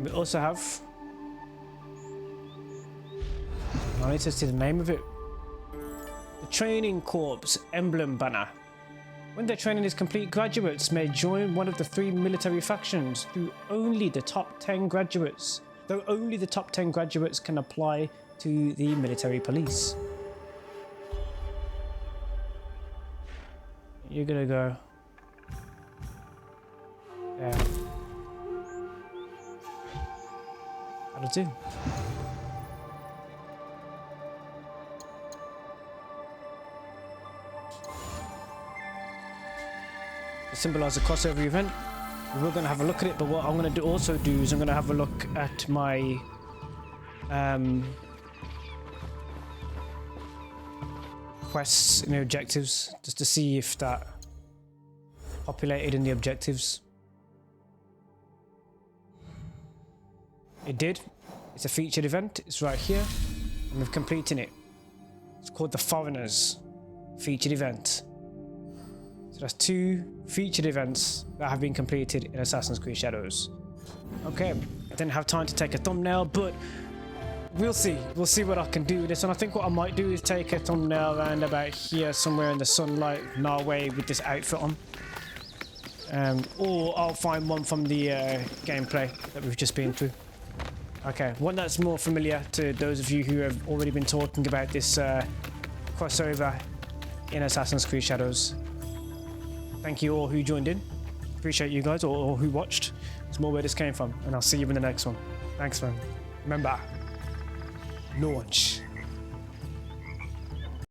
we also have, I need to see the name of it, the Training Corps Emblem Banner. When their training is complete, graduates may join one of the 3 military factions through only the top 10 graduates, though only the top 10 graduates can apply to the military police. You're gonna go there. That'll do. To symbolize a crossover event, we're going to have a look at it, but what I'm going to also do is I'm going to have a look at my quests and the objectives, just to see if that populated in the objectives. It did. It's a featured event. It's right here, and we've completed it. It's called the Foreigners featured event. So that's 2 featured events that have been completed in Assassin's Creed Shadows. Okay, I didn't have time to take a thumbnail, but we'll see. We'll see what I can do with this. And I think what I might do is take a thumbnail around about here, somewhere in the sunlight, Naoe with this outfit on. Or I'll find one from the gameplay that we've just been through. Okay, one that's more familiar to those of you who have already been talking about this crossover in Assassin's Creed Shadows. Thank you all who joined in. Appreciate you guys, or who watched. It's more where this came from, and I'll see you in the next one. Thanks, man. Remember, launch.